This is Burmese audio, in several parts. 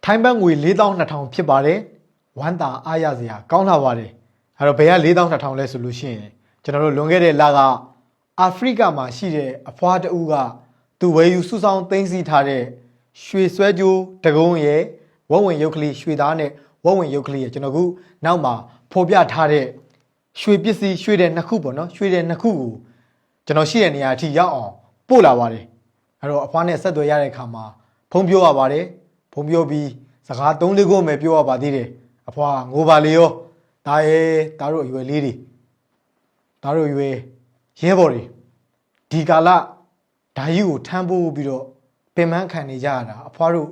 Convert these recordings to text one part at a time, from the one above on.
ထိုင်းဘတ်ငွေ4200ဖြစ်ပါတယ်ဝမ်းသာအားရစရာကောင်းလာပါတယ်အဲ့တော့ဘယ်က4200လဲဆိုလို့ရှိရင်ကျွန်တော်တို့လွန်ခဲ့တဲ့လကအာဖရိကမှာရှိတဲ့အဖွားတဦးကသူဝယ်ယူစုဆောင်းသိမ်းဆည်းထားတဲ့ရွှေဆွဲကြိုးတကုံးရဲ့ဝက်ဝင်ရုပ်ကလေးရွှေသားနဲ့ဝက်ဝင်ရုပ်ကလေးရဲ့ကျွန်တော်ကနောက်မှာဖော်ပြထားတဲ့ရွှေပစ္စည်းရွှေတဲ့နှစ်ခုပေါ့နော်ရွှေတဲ့နှစ်ခုကိုကျွန်တော်ရှိတဲ့နေရာအထိရောက်အောင်ပို့လာပါတယ်အဲ့တော့အဖွားနဲ့ဆက်သွယ်ရတဲ့အခါမှာဖုန်းပြောရပါတယ်ဖုန်းပြောပြီးစကား3-4ခုပဲပြောရပါသေးတယ်အဖွားငိုပါလေရောဒါရဲ့ဒါတို့အရွယ်လေးတွေဒါတို့အရွယ်ရဲဘော်တွေဒီကာလဓာကြီးကိုထမ်းပိုးပြီးတော့ပင်ပန်းခံနေကြရတာအဖွားတို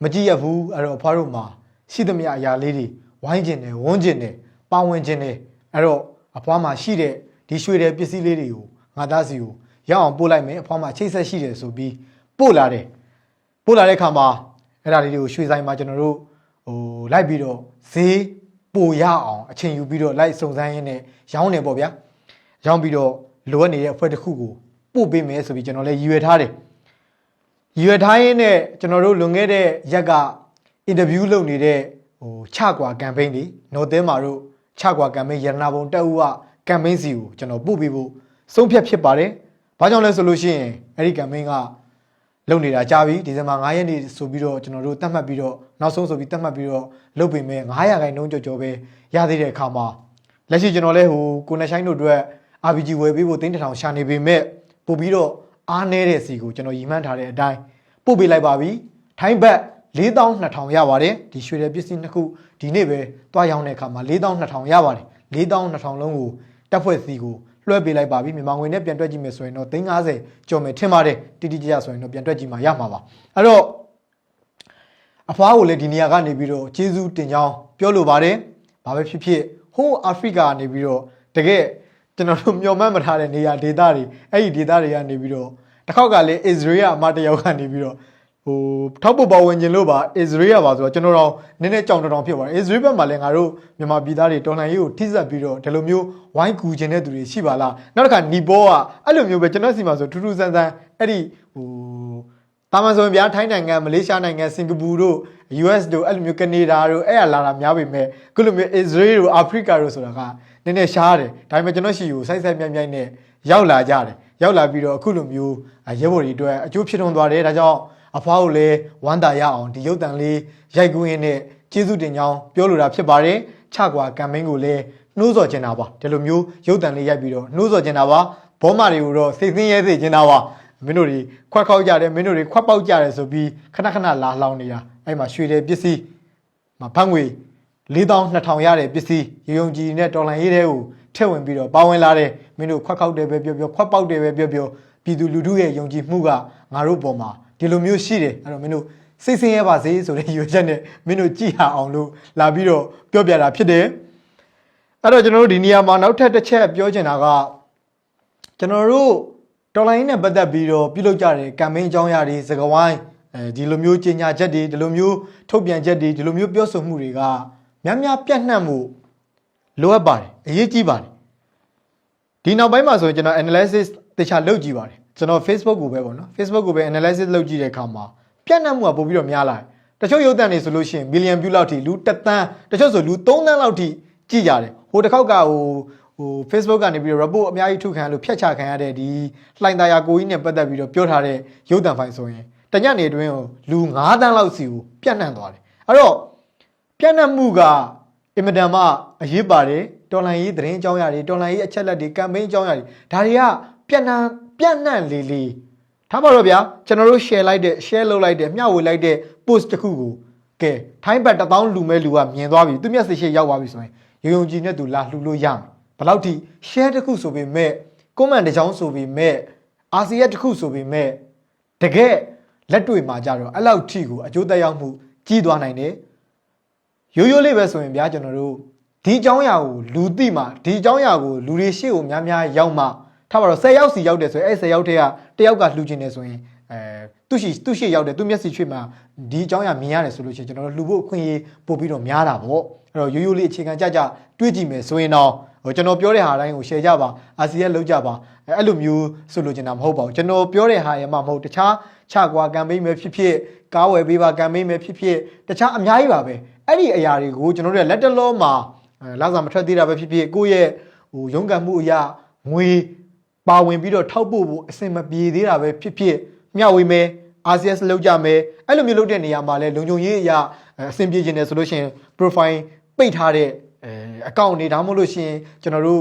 ့မကြည့်ရဘူးအဲ့တော့အဖွားတို့မှာရှိသမျှအရာလေးတွေဝိုင်းကျင်တယ်ဝန်းကျင်တယ်ပါဝင်ကျင်တယ်အဲ့တော့အဖွားမှာရှိတဲ့ဒီရွှေတဲ့ပစ္စည်းလေးတွေကိုငါသားစီကိုရောက်အောင်ပို့လိုက်မယ်အဖွားမှာချိတ်ဆက်ရှိတယ်ဆိုပြီးပို့လာတဲ့ခါမှာအဲ့ဒါလေးတွေကိုရွှေဆိုင်မှာကျွန်တော်တို့လိုက်ပြီးတော့ဈေးပိုရအောင်အချိန်ယူပြီးတော့လိုက်စုံစမ်းရင်းနဲ့ရောင်းနေပေါ့ဗျာရောင်းပြီးတော့လိုအပ်နေတဲ့အဖွဲ့တစ်ခုကိုပို့ပေးမယ်ဆိုပြီးကျွန်တော်လည်းရည်ရွယ်ထားတယ်ရည်ရွယ်ထားရင်းနဲ့ကျွန်တော်တို့လွန်ခဲ့တဲ့ရက်ကအင်တာဗျူးလုပ်နေတဲ့ချကွာကမ်ပိန်းတွေနော်သဲမာတို့ချကွာကမ်ပိန်းရတနာဘုံတက်ဦးကကမ်ပိန်းစီကိုကျွန်တော်ပို့ပေးဖို့ဆုံးဖြတ်ဖြစ်ပါတယ်ဘာကြောင့်လဲဆိုလို့ရှိရင်အဲ့ဒီကမ်ပိန်းကလုပ်နေတာကြာပြီဒီဇင်ဘာ9ရက်နေ့ဆိုပြီးတော့ကျွန်တော်တို့တတ်မှတ်ပြီးတော့နောက်ဆုံးဆိုပြီးတတ်မှတ်ပြီးတော့လုပ်ပေမဲ့900ခိုင်နှုန်းကျော်ပဲရသေးတဲ့အခါမှာလက်ရှိကျွန်တော်လည်းကိုနေဆိုင်တို့အတွက် RPG ဝယ်ပေးဖို့3000ရှာနေပေမဲ့ပို့ပြီးတော့အားနည်းတဲ့စီကိုကျွန်တော်ရည်မှန်းထားတဲ့အတိုင်းပို့ပေးလိုက်ပါပြီထိုင်းဘတ်4200ရပါတယ်ဒီရွှေတဲ့ပစ္စည်းနှစ်ခုဒီနေ့ပဲတွားရောင်းတဲ့အခါမှာ4200ရပါတယ်4200လုံးကိုတက်ဖွဲ့စီကိုလွှဲပေးလိုက်ပါပြီမြန်မာငွေနဲ့ပြန်တွက်ကြည့်မယ်ဆိုရင်တော့350ကျော်မယ်ထင်ပါတယ်တိတိကျကျဆိုရင်တော့ပြန်တွက်ကြည့်မှရမှာပါအဲ့တော့အဖွားကိုလည်းဒီနေရာကနေပြီးတော့ကျေးဇူးတင်ကြောင်းပြောလိုပါတယ်ဘာပဲဖြစ်ဖြစ်ဟိုးအာဖရိကကနေပြီးတော့တကယ်ကျွန်တော်တို့မျှော်မှန်းမထားတဲ့နေရာဒေသတွေအဲ့ဒီဒေသတွေကနေပြီးတော့တစ်ခေါက်ကလည်းအစ္စရေးကအမတယောက်ကနေပြီးတော့ထောက်ပပါဝင်ခြင်းလို့ပါအစ္စရေးကပါဆိုတော့ကျွန်တော်တို့နည်းနည်းကြောင်တောင်ဖြစ်ပါတယ်အစ္စရေးဘက်မှာလည်းငါတို့မြန်မာပြည်သားတွေတော်လှန်ရေးကိုထိစပ်ပြီးတော့ဒီလိုမျိုးဝိုင်းကူခြင်းတဲ့သူတွေရှိပါလားနောက်တစ်ခါနီပေါကအဲ့လိုမျိုးပဲကျွန်တော်စီမှာဆိုထူးထူးဆန်းဆန်းအဲ့ဒီတာမန်ဆိုရင်ဗျာထိုင်းနိုင်ငံမလေးရှားနိုင်ငံစင်ကာပူတို့ US တို့အဲ့လိုမျိုးကနေဒါတို့အဲ့အလာတာများပေမဲ့ခုလိုမျိုးအစ္စရေးတို့အာဖရိကတို့ဆိုတာကနည်းနည်းရှားတယ်ဒါပေမဲ့ကျွန်တော်ရှိကိုစိုက်မြိုင်နဲ့ရောက်လာကြတယ်ရောက်လာပြီးတော့အခုလိုမျိုးရဲဘော်တွေအတွက်အကျိုးဖြစ်ထွန်းသွားတယ်ဒါကြောင့်အဖွားကိုလည်းဝမ်းသာရအောင်ဒီရုပ်တံလေးရိုက်ကူးရင်းနဲ့ကျေးဇူးတင်ကြောင်းပြောလိုတာဖြစ်ပါတယ်ချကွာကမ်ပိန်းကိုလည်းနှိုးဆော်ချင်တာပါဒီလိုမျိုးရုပ်တံလေးရိုက်ပြီးတော့နှိုးဆော်ချင်တာပါဘောမာတွေကိုတော့စိတ်ဆင်းရဲစေချင်တာပါမင်းတို့တွေခွက်ခောက်ကြတယ်မင်းတို့တွေခွက်ပေါက်ကြတယ်ဆိုပြီးခဏလာလောင်နေတာအဲ့မှာရွှေတယ်ပစ္စည်းမှာဖတ်ငွေ4200ရတဲ့ပစ္စည်းရုံကြည်နဲ့တော်လန်ရေးတဲ့ကိုထည့်ဝင်ပြီးတော့ပါဝင်လာတယ်မင်းတို့ခွက်ခောက်တယ်ပဲပြောခွက်ပေါက်တယ်ပဲပြောပြည်သူလူထုရဲ့ယုံကြည်မှုကငါတို့ပေါ်မှာဒီလိုမျိုးရှိတယ်အဲ့တော့မင်းတို့စိတ်ဆင်းရဲပါစေဆိုတဲ့ရွေးချက်နဲ့မင်းတို့ကြည်ဟာအောင်လို့လာပြီးတော့ပြောပြတာဖြစ်တယ်အဲ့တော့ကျွန်တော်တို့ဒီနေရာမှာနောက်ထပ်တစ်ချက်ပြောချင်တာကကျွန်တော်တို့တော်လိုင်းနဲ့ပတ်သက်ပြီးတော့ပြုလုပ်ကြတဲ့ကမ်ပိန်းအကြောင်းအရာတွေစကားဝိုင်းဒီလိုမျိုးကြေညာချက်တွေဒီလိုမျိုးထုတ်ပြန်ချက်တွေဒီလိုမျိုးပြောဆိုမှုတွေကများပြန့်နှံ့မှုလိုအပ်ပါတယ်အရေးကြီးပါတယ်ဒီနောက်ပိုင်းမှာဆိုရင်ကျွန်တော် analysis တခြားလုပ်ကြည့်ပါတယ်ကျွန်တော် Facebook ကိုပဲပေါ့နော် Facebook ကိုပဲ analysis လုပ်ကြည့်တဲ့အခါမှာပြန့်နှံ့မှုကပို့ပြီးတော့များလာတယ်တချို့ရုပ်သံတွေဆိုလို့ရှိရင် million view လောက်ထိလူ1 သန်းတချို့ဆိုလူ3 သန်းလောက်ထိကြည့်ကြတယ်ဟိုတစ်ခေါက်ကFacebook ကနေပြီးတော့ report အများကြီးထုတ်ခံလို့ဖျက်ချခံရတဲ့ဒီလှိုင်သာယာကိုကြီးနဲ့ပတ်သက်ပြီးတော့ပြောထားတဲ့ရုပ်သံဖိုင်ဆိုရင်တညနေအတွင်းလူ9 သန်းလောက်စီကိုပြန့်နှံ့သွားတယ်အဲ့တော့ပြန့်နှံ့မှုကအင်မတန်မှအရေးပါတယ်တော်လှန်ရေးသတင်းအကြောင်းအရာတွေတော်လှန်ရေးအချက်လက်တွေကမ်ပိန်းအကြောင်းအရာတွေဒါတွေကပြန့်နှံ့လေးထားပါတော့ဗျာကျွန်တော်တို့ share လုပ်လိုက်တဲ့မျှဝေလိုက်တဲ့ post တစ်ခုကိုကဲထိုင်းဘတ်1000လူမဲ့လူကမြင်သွားပြီသူမျက်စိရှိရောက်သွားပြီဆိုရင်ရုံကြည်နဲ့သူလာလှူလို့ရမယ်ဘယ်လောက်ထိ share တစ်ခုဆိုပေမဲ့ comment တစ်ချောင်းဆိုပေမဲ့ RCS တစ်ခုဆိုပေမဲ့တကယ်လက်တွေ့မှာကြတော့အဲ့လောက်ထိကိုအကျိုးသက်ရောက်မှုကြီးသွားနိုင်တယ်ရိုးလေးပဲဆိုရင်ဗျာကျွန်တော်တို့ဒီအကြောင်းအရာကိုလူသိမှဒီအကြောင်းအရာကိုလူတွေရှေ့ကိုများရောက်မှထားပါတော့10ယောက်စီရောက်တယ်ဆိုရင်အဲ့10ယောက်ထဲက1ယောက်ကလှူချင်တယ်ဆိုရင်သူ့ရှေ့ရောက်တယ်သူမျက်စိချွေမှာဒီအကြောင်းအရာမြင်ရတယ်ဆိုလို့ရှိရင်ကျွန်တော်တို့လှူဖို့အခွင့်အရေးပို့ပြီးတော့များတာပေါ့အဲ့တော့ရိုးလေးအခြေခံကြတွေးကြည့်မယ်ဆိုရင်တော့ကျွန်တော်ပြောတဲ့ဟာတိုင်းကို share ကြပါ RCS လုပ်ကြပါအဲ့လိုမျိုးဆိုလို့ချင်တာမဟုတ်ပါဘူးကျွန်တော်ပြောတဲ့ဟာရမှမဟုတ်တခြား ချကွာကမ်ပိန်းပဲဖြစ်ဖြစ်ကားဝယ်ပေးပါကမ်ပိန်းပဲဖြစ်ဖြစ်တခြားအများကြီးပါပဲအဲ့ဒီအရာတွေကိုကျွန်တော်တို့လက်တလောမှာလာစားမထွက်သေးတာပဲဖြစ်ဖြစ်ကိုယ့်ရဲ့ရုန်းကန်မှုအရာငွေပါဝင်ပြီးတော့ထောက်ပို့ဖို့အဆင်မပြေသေးတာပဲဖြစ်ဖြစ်မျှဝေမယ် RCS လောက်ကြမယ်အဲ့လိုမျိုးလုပ်တဲ့နေရာမှာလဲလုံခြုံရေးအရာအဆင်ပြေခြင်းတယ်ဆိုလို့ရှိရင် profile ပိတ်ထားတဲ့အကောင့်တွေဒါမှမဟုတ်လို့ရှိရင်ကျွန်တော်တို့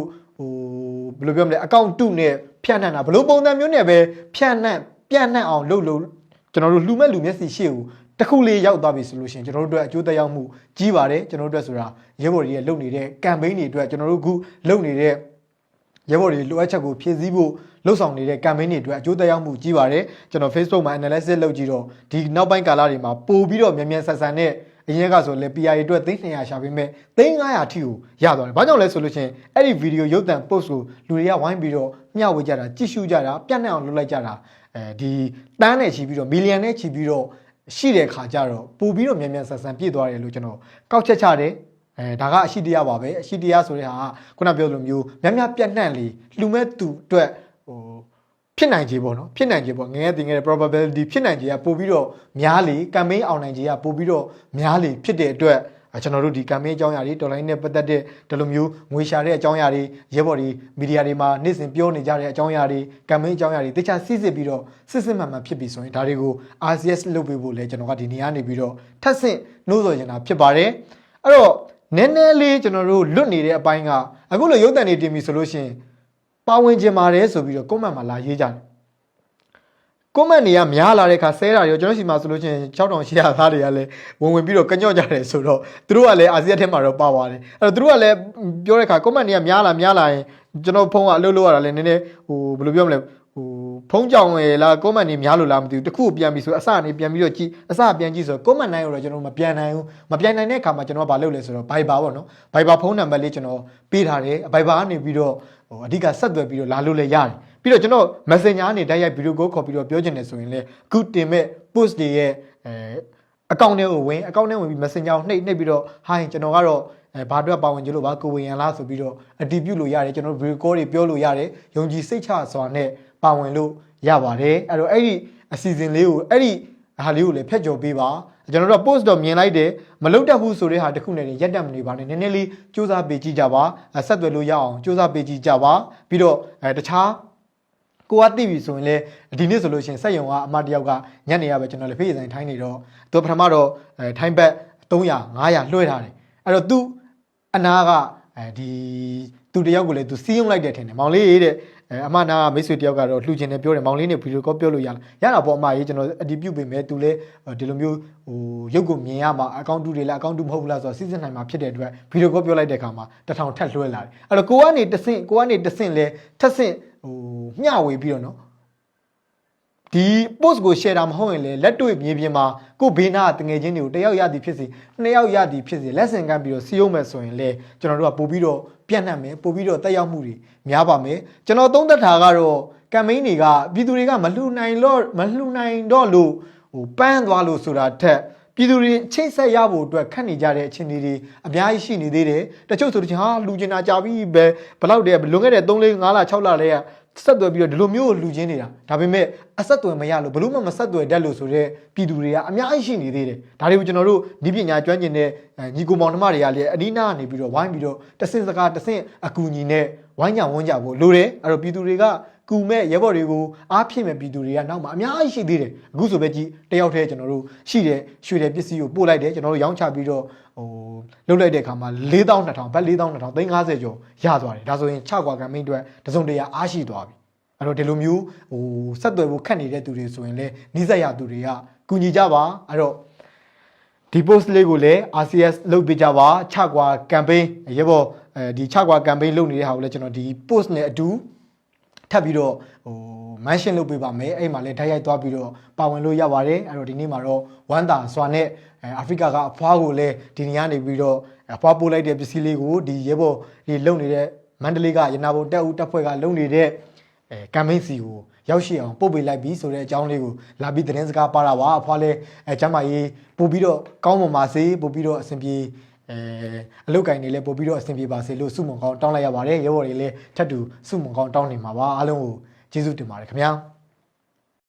ဘယ်လိုပြောမလဲအကောင့်တုနဲ့ဖြန့်နှံ့တာဘယ်လိုပုံစံမျိုးနဲ့ပဲဖြန့်နှံ့အောင်လုပ်ကျွန်တော်တို့လှူမဲ့လူမျက်စိရှေ့ကိုတခုလေးရောက်သွားပြီဆိုလို့ရှိရင်ကျွန်တော်တို့အတွက်အကျိုးသက်ရောက်မှုကြီးပါတယ်ကျွန်တော်တို့အတွက်ဆိုတာရဲဘော်တွေရဲ့လုပ်နေတဲ့ campaign တွေအတွက်ကျွန်တော်တို့ခုလုပ်နေတဲ့ရဲဘော်တွေလိုအပ်ချက်ကိုဖြည့်ဆည်းဖို့လှုပ်ဆောင်နေတဲ့ campaign တွေအတွက်အကျိုးသက်ရောက်မှုကြီးပါတယ်ကျွန်တော် Facebook မှာ analysis လုပ်ကြည့်တော့ဒီနောက်ပိုင်းကာလတွေမှာပို့ပြီးတော့မြန်ဆန်နဲ့အရင်ကဆိုလဲ PR အတွက်300ရှာပေးမဲ့300အထိကိုရသွားတယ်။ဘာကြောင့်လဲဆိုလို့ချင်းအဲ့ဒီဗီဒီယိုရုပ်သံ post ကိုလူတွေကဝိုင်းပြီးတော့မျှဝေကြတာကြည့်ရှုကြတာပြန့်နှံ့အောင်လုပ်လိုက်ကြတာဒီတန်းနဲ့ချီပြီးတော့မီလီယံနဲ့ချီပြီးတော့ရှိတဲ့ခါကျတော့ပို့ပြီးတော့မြန်ဆန်ပြည့်သွားတယ်လို့ကျွန်တော်ကောက်ချက်ချတယ်ဒါကအရှိတရားပါပဲအရှိတရားဆိုတဲ့ဟာခုနပြောလိုမျိုးများပြန့်နှံ့လေလှူမဲ့သူအတွက်ဖြစ်နိုင်ခြေပေါ့နော်ဖြစ်နိုင်ခြေပေါ့ငယ်တင်ငယ် probability ဖြစ်နိုင်ခြေကပို့ပြီးတော့များလေ campaign အောင်နိုင်ခြေကပို့ပြီးတော့များလေဖြစ်တဲ့အတွက်ကျွန်တော်တို့ဒီ campaign အကြောင်းအရာတွေ online နဲ့ပတ်သက်တဲ့ဒီလိုမျိုးငွေရှာတဲ့အကြောင်းအရာတွေရဲဘော်တွေမီဒီယာတွေမှာနေ့စဉ်ပြောနေကြတဲ့အကြောင်းအရာတွေ campaign အကြောင်းအရာတွေတခြားစစ်ပြီးတော့စစ်မှန်ဖြစ်ပြီဆိုရင်ဒါတွေကို RCS လုပ်ပေးဖို့လဲကျွန်တော်ကဒီနေရာနေပြီးတော့ထပ်ဆင့်နှိုးဆော်နေတာဖြစ်ပါတယ်အဲ့တော့နည်းနည်းလေးကျွန်တော်တို့လွတ်နေတဲ့အပိုင်းကအခုလိုရုပ်သံတွေတင်ပြီဆိုလို့ရှိရင်ပါဝင်ခြင်းပါတယ်ဆိုပြီးတော့ comment မှာလာရေးကြတယ် comment တွေကများလာတဲ့အခါဆဲတာတွေကျွန်တော်ရှိမှဆိုလို့ချင်း6800သားတွေကလည်းဝင်ပြီးတော့ကညော့ကြတယ်ဆိုတော့သူတို့ကလည်းအာဆီယံထဲမှာတော့ပါသွားတယ်အဲ့တော့သူတို့ကလည်းပြောတဲ့အခါ comment တွေကများလာရင်ကျွန်တော်ဖုန်းကအလုပ်လုပ်ရတာလည်းနည်းနည်းဘယ်လိုပြောမလဲဖုန်းကြောင်ရလား comment တွေများလို့လားမသိဘူးတခုကိုပြန်ပြီးဆိုအစအနေပြန်ပြီးတော့ကြည့်အစပြန်ကြည့်ဆို comment နိုင်တော့ကျွန်တော်မပြန်နိုင်ဘူးမပြန်နိုင်တဲ့အခါမှာကျွန်တော်ကဘာလုပ်လဲဆိုတော့ Viber ပေါ့နော် Viber ဖုန်းနံပါတ်လေးကျွန်တော်ပေးထားတယ် Viber ကနေပြီးတော့အဓိကဆက်သွယ်ပြီးတော့လာလို့လည်းရတယ်ပြီးတော့ကျွန်တော် Messenger ကနေတိုက်ရိုက်ဗီဒီယိုကိုခေါ်ပြီးတော့ပြောချင်တယ်ဆိုရင်လည်းအခုတင်မဲ့ post တွေရဲ့အကောင့်ထဲကိုဝင်ပြီး Messenger ကိုနှိပ်ပြီးတော့ hi ကျွန်တော်ကတော့ဘာအတွက်ပါဝင်ကြလို့ပါကိုဝင်ရန်လားဆိုပြီးတော့အတည်ပြုလို့ရတယ်ကျွန်တော် video call တွေပြောလို့ရတယ်ယုံကြည်စိတ်ချစွာနဲ့ပါဝင်လို့ရပါတယ်အဲ့တော့အဲ့ဒီအစီအစဉ်လေးကိုအဲ့ဒီဟာလေးကိုလည်းဖျက်ကျော်ပေးပါကျွန်တော်တို့ post တော့မြင်လိုက်တယ်မလုတ်တတ်ဘူးဆိုတဲ့ဟာတစ်ခုနဲ့ရက်တက်မနေပါနဲ့နည်းနည်းလေးစူးစမ်းပေးကြည့်ကြပါဆက်သွယ်လို့ရအောင်စူးစမ်းပေးကြည့်ကြပါပြီးတော့တခြားကိုကသိပြီဆိုရင်လည်းဒီနေ့ဆိုလို့ရှိရင်စက်ယုံကအမတယောက်ကညနေရပဲကျွန်တော်လည်းဖေးဆိုင်ထိုင်းနေတော့သူပထမတော့ထိုင်းဘက်300 500လွှဲထားတယ်အဲ့တော့သူအနာကဒီသူတယောက်ကိုလည်းသူစီးရုံလိုက်တယ်ထင်တယ်မောင်လေးတဲ့အမနာမိတ်ဆွေတယောက်ကတော့လှူချင်တယ်ပြောတယ်မောင်လေးနဲ့ဗီဒီယိုကောပြောလို့ရတာပေါ့အမကြီးကျွန်တော်အတည်ပြုပေးမယ်သူလည်းဒီလိုမျိုးရုပ်ကိုမြင်ရမှာအကောင့်တူတွေလားအကောင့်တူမဟုတ်ဘူးလားဆိုတော့စီစဉ်နိုင်မှာဖြစ်တဲ့အတွက်ဗီဒီယိုကောပြောလိုက်တဲ့အခါမှာ1000ထပ်လွှဲလာတယ်အဲ့တော့ကိုကနေတဆင့်လဲထပ်ဆင့်မျှဝေပြီးတော့နော်ဒီ post ကို share တာမဟုတ်ရင်လေလက်တွေ့မြေပြင်မှာကိုဘေးနာတငယ်ချင်းတွေကိုတယောက်ရသည်ဖြစ်စေနှစ်ယောက်ရသည်ဖြစ်စေလက်ဆင့်ကမ်းပြီးတော့စီးရုံးမယ်ဆိုရင်လေကျွန်တော်တို့ကပို့ပြီးတော့ပြန့်နှံ့မယ်ပို့ပြီးတော့တက်ရောက်မှုတွေများပါမယ်ကျွန်တော်သုံးသပ်တာကတော့ campaign တွေကပြည်သူတွေကမလှူနိုင်တော့လို့ပန်းသွားလို့ဆိုတာထက်ပြည်သူတွေချိတ်ဆက်ရဖို့အတွက်ခက်နေကြတဲ့အခြေအနေတွေအများကြီးရှိနေသေးတယ်တချို့ဆိုတော့ဟာလူကျင်တာကြာပြီပဲဘလောက်တည်းလွန်ခဲ့တဲ့3 4 5လ6လလေးကဆက်သွယ်ပြီးတော့ဒီလိုမျိုးလူချင်းနေတာဒါပေမဲ့အဆက်သွယ်မရလို့ဘလို့မှမဆက်သွယ်တတ်လို့ဆိုတော့ပြည်သူတွေကအများကြီးရှိနေသေးတယ်ဒါတွေကိုကျွန်တော်တို့ဒီပညာကျွမ်းကျင်တဲ့ညီကိုမောင်နှမတွေကလည်းအနီးနားနေပြီးတော့ဝိုင်းပြီးတော့တဆင့်စကားတဆင့်အကူအညီနဲ့ဝိုင်းကြဝန်းကြဖို့လိုတယ်အဲ့တော့ပြည်သူတွေကကူမဲ့ရဲဘော်တွေကိုအားဖြည့်မဲ့ပြည်သူတွေကနောက်မှာအများကြီးရှိသေးတယ်အခုဆိုပဲကြည့်တယောက်တည်းကျွန်တော်တို့ရှိတဲ့ရွှေတဲ့ပစ္စည်းကိုပို့လိုက်တယ်ကျွန်တော်တို့ရောင်းချပြီးတော့လုတ်လိုက်တဲ့အခါမှာ4200ဘတ်4200 350ကျော်ရသွားတယ်ဒါဆိုရင်6ကွာကမ်ပိန်းအတွက်တစုံတရာအားရှိသွားပြီအဲ့တော့ဒီလိုမျိုးဆက်သွယ်ဖို့ခက်နေတဲ့သူတွေဆိုရင်လည်းနှိစက်ရသူတွေကကူညီကြပါအဲ့တော့ဒီ post လေးကိုလည်း RCS လုပ်ပေးကြပါ6ကွာကမ်ပိန်းရဲဘော်ဒီ6ကွာကမ်ပိန်းလုပ်နေတဲ့ဟာကိုလည်းကျွန်တော်ဒီ post နဲ့အတူထပ်ပြီးတော့mention လုပ်ပေးပါမယ်အဲ့မှာလည်းဓာတ်ရိုက်သွားပြီးတော့ပါဝင်လို့ရပါတယ်အဲ့တော့ဒီနေ့မှာတော့ဝမ်တာစွာနဲ့အာဖရိကကအဖွားကိုလည်းဒီနေရာနေပြီးတော့အဖွားပို့လိုက်တဲ့ပစ္စည်းလေးကိုဒီရဲဘော်ဒီလုံနေတဲ့မန္တလေးကရနာဘုံတက်ဦးတပ်ဖွဲ့ကလုံနေတဲ့ကမ်ပိန်းစီကိုရောက်ရှိအောင်ပို့ပေးလိုက်ပြီဆိုတဲ့အကြောင်းလေးကိုလာပြီးသတင်းစကားပါတာပါအဖွားလည်းကျမ်းမာရေးပို့ပြီးတော့ကောင်းမွန်ပါစေပို့ပြီးတော့အဆင်ပြေအလုတ်ကင်တွေလည်းပို့ပြီးတော့အဆင်ပြေပါစေလို့ဆုမွန်ကောင်းတောင်းလိုက်ရပါတယ်ရဲဘော်တွေလည်းထပ်တူဆုမွန်ကောင်းတောင်းနေမှာပါအားလုံးကိုကျေးဇူးတင်ပါတယ်ခင်ဗျာ